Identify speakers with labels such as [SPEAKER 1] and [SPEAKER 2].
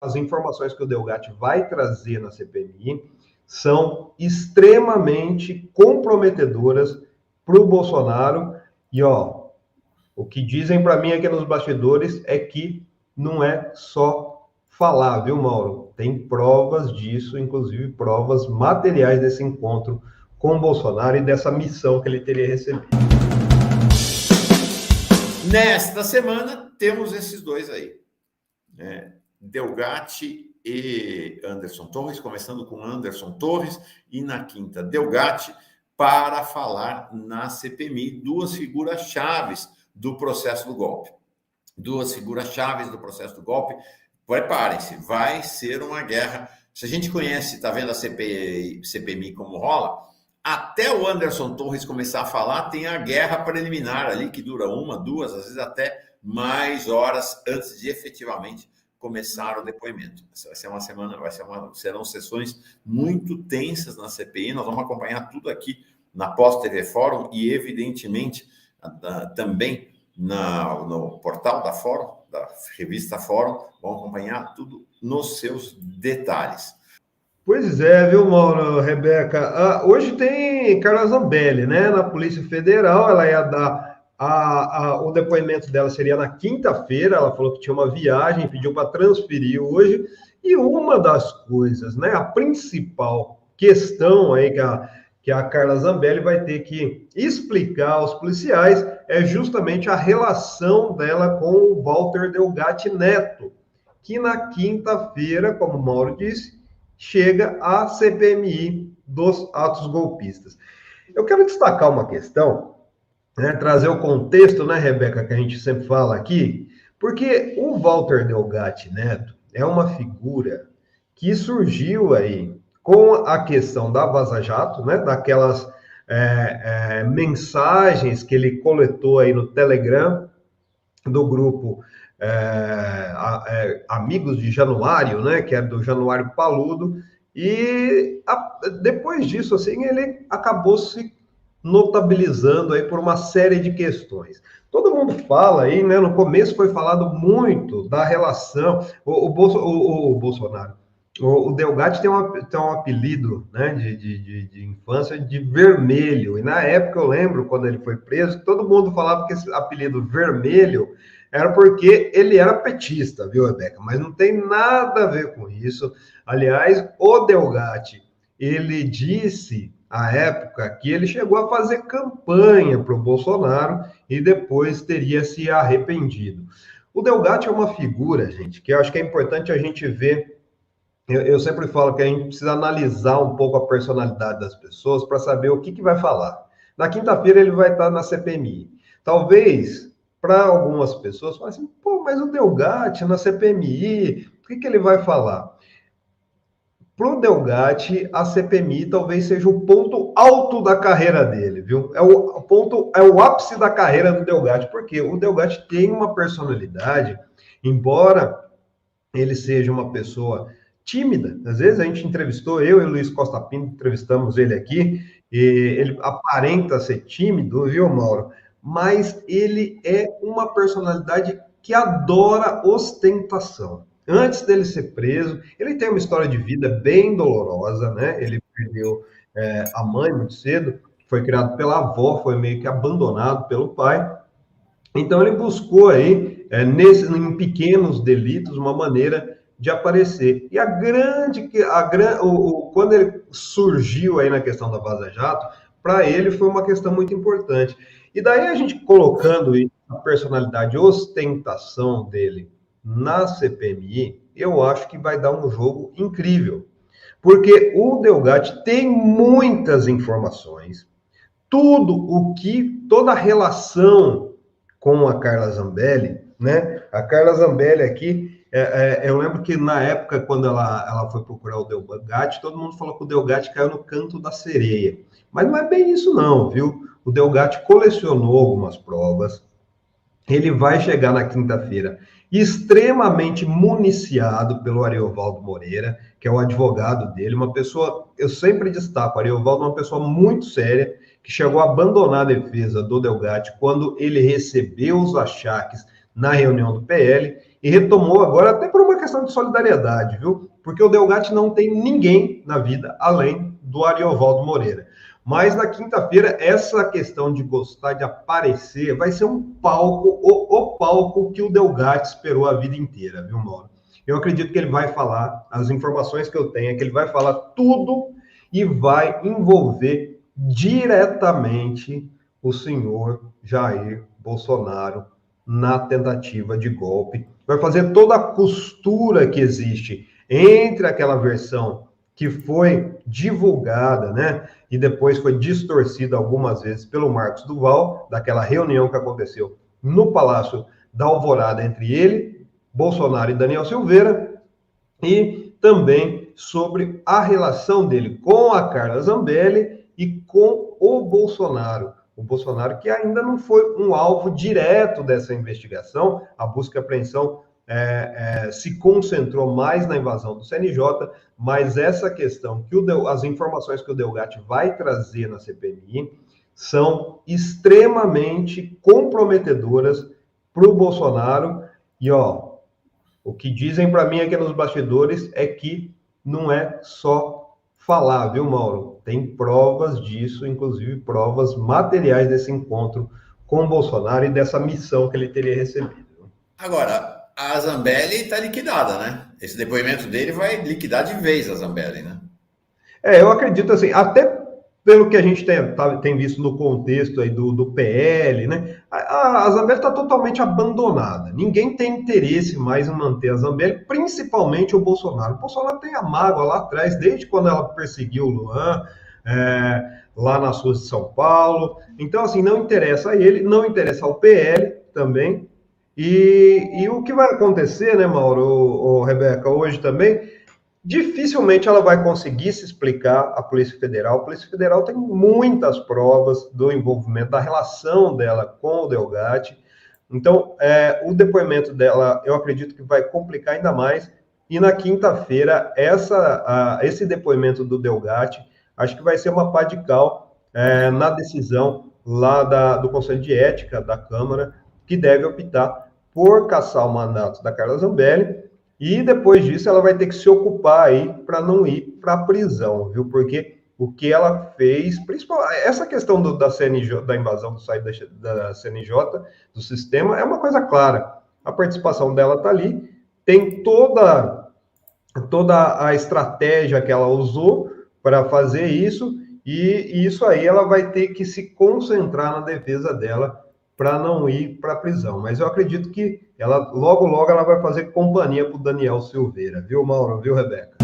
[SPEAKER 1] as informações que o Delgatti vai trazer na CPMI são extremamente comprometedoras para o Bolsonaro. E, ó, o que dizem para mim aqui nos bastidores é que não é só falar, viu, Mauro? Tem provas disso, inclusive provas materiais desse encontro com o Bolsonaro e dessa missão que ele teria recebido.
[SPEAKER 2] Nesta semana, temos esses dois aí, né? Delgatti e Anderson Torres, começando com Anderson Torres, e na quinta, Delgatti, para falar na CPMI, duas figuras chaves do processo do golpe. Duas figuras chaves do processo do golpe. Preparem-se, vai ser uma guerra. Se a gente conhece, está vendo a CPMI como rola, até o Anderson Torres começar a falar, tem a guerra preliminar ali, que dura uma, duas, às vezes até mais horas antes de efetivamente começar o depoimento. Essa vai ser uma semana, serão sessões muito tensas na CPI, nós vamos acompanhar tudo aqui na Pós-TV Fórum e, evidentemente, também no portal da Fórum, da revista Fórum, vamos acompanhar tudo nos seus detalhes.
[SPEAKER 1] Pois é, viu, Mauro, Rebeca? Hoje tem Carla Zambelli, né, na Polícia Federal. Ela ia dar o depoimento dela seria na quinta-feira. Ela falou que tinha uma viagem, pediu para transferir hoje. E uma das coisas, né, a principal questão aí que a Carla Zambelli vai ter que explicar aos policiais é justamente a relação dela com o Walter Delgatti Neto, que na quinta-feira, como o Mauro disse, chega à CPMI dos atos golpistas. Eu quero destacar uma questão, né, trazer o contexto, né, Rebeca, que a gente sempre fala aqui, porque o Walter Delgatti Neto é uma figura que surgiu aí com a questão da Vaza Jato, né, daquelas mensagens que ele coletou aí no Telegram do grupo Amigos de Januário, né, que é do Januário Paludo, e depois disso, assim, ele acabou se notabilizando aí por uma série de questões. Todo mundo fala aí, né, no começo foi falado muito da relação, o Bolsonaro, o Delgatti tem um apelido, né, de infância de Vermelho, e na época eu lembro, quando ele foi preso, todo mundo falava que esse apelido Vermelho era porque ele era petista, viu, Rebeca? Mas não tem nada a ver com isso. Aliás, o Delgatti, ele disse, à época, que ele chegou a fazer campanha para o Bolsonaro e depois teria se arrependido. O Delgatti é uma figura, gente, que eu acho que é importante a gente ver. Eu sempre falo que a gente precisa analisar um pouco a personalidade das pessoas para saber o que vai falar. Na quinta-feira ele vai estar na CPMI. Talvez, para algumas pessoas, falem assim, pô, mas o Delgatti na CPMI, o que ele vai falar? Para o Delgatti, a CPMI talvez seja o ponto alto da carreira dele, viu? É o ápice da carreira do Delgatti, porque o Delgatti tem uma personalidade, embora ele seja uma pessoa tímida. Às vezes a gente entrevistou, eu e o Luiz Costa Pinto entrevistamos ele aqui, e ele aparenta ser tímido, viu, Mauro? Mas ele é uma personalidade que adora ostentação. Antes dele ser preso, ele tem uma história de vida bem dolorosa, né? Ele perdeu a mãe muito cedo, foi criado pela avó, foi meio que abandonado pelo pai. Então ele buscou aí, em pequenos delitos, uma maneira de aparecer. E quando ele surgiu aí na questão da Vaza Jato, para ele foi uma questão muito importante. E daí a gente colocando a personalidade, a ostentação dele na CPMI, eu acho que vai dar um jogo incrível. Porque o Delgatti tem muitas informações, toda a relação com a Carla Zambelli, né? A Carla Zambelli aqui, eu lembro que na época, quando ela foi procurar o Delgatti, todo mundo falou que o Delgatti caiu no canto da sereia. Mas não é bem isso não, viu? O Delgatti colecionou algumas provas, ele vai chegar na quinta-feira extremamente municiado pelo Ariovaldo Moreira, que é o advogado dele, uma pessoa, eu sempre destaco, o Ariovaldo é uma pessoa muito séria, que chegou a abandonar a defesa do Delgatti quando ele recebeu os achaques na reunião do PL, e retomou agora até por uma questão de solidariedade, viu? Porque o Delgatti não tem ninguém na vida além do Ariovaldo Moreira. Mas na quinta-feira, essa questão de gostar de aparecer vai ser um palco, o palco que o Delgatti esperou a vida inteira, viu, Mauro? Eu acredito que ele vai falar, as informações que eu tenho é que ele vai falar tudo e vai envolver diretamente o senhor Jair Bolsonaro na tentativa de golpe. Vai fazer toda a costura que existe entre aquela versão que foi divulgada, né, e depois foi distorcida algumas vezes pelo Marcos Duval, daquela reunião que aconteceu no Palácio da Alvorada entre ele, Bolsonaro e Daniel Silveira, e também sobre a relação dele com a Carla Zambelli e com o Bolsonaro. O Bolsonaro que ainda não foi um alvo direto dessa investigação, a busca e apreensão se concentrou mais na invasão do CNJ, mas essa questão, as informações que o Delgatti vai trazer na CPMI são extremamente comprometedoras para o Bolsonaro. E, ó, o que dizem para mim aqui nos bastidores é que não é só falar, viu, Mauro? Tem provas disso, inclusive provas materiais desse encontro com o Bolsonaro e dessa missão que ele teria recebido.
[SPEAKER 2] Agora, a Zambelli está liquidada, né? Esse depoimento dele vai liquidar de vez a Zambelli, né?
[SPEAKER 1] Eu acredito assim, até pelo que a gente tem visto no contexto aí do PL, né? A Zambelli está totalmente abandonada. Ninguém tem interesse mais em manter a Zambelli, principalmente o Bolsonaro. O Bolsonaro tem a mágoa lá atrás, desde quando ela perseguiu o Luan, lá nas ruas de São Paulo. Então, assim, não interessa a ele, não interessa ao PL também. E o que vai acontecer, né, Mauro, Rebeca, hoje também, dificilmente ela vai conseguir se explicar à Polícia Federal. A Polícia Federal tem muitas provas do envolvimento, da relação dela com o Delgatti. Então, o depoimento dela, eu acredito que vai complicar ainda mais. E na quinta-feira, esse depoimento do Delgatti, acho que vai ser uma pá de cal na decisão lá do Conselho de Ética da Câmara, que deve optar por cassar o mandato da Carla Zambelli, e depois disso ela vai ter que se ocupar aí para não ir para a prisão, viu? Porque o que ela fez, principalmente essa questão da CNJ, da invasão do site da CNJ, do sistema, é uma coisa clara. A participação dela está ali, tem toda a estratégia que ela usou para fazer isso, e isso aí ela vai ter que se concentrar na defesa dela para não ir para a prisão. Mas eu acredito que ela logo ela vai fazer companhia para o Daniel Silveira, viu, Mauro? Viu, Rebeca?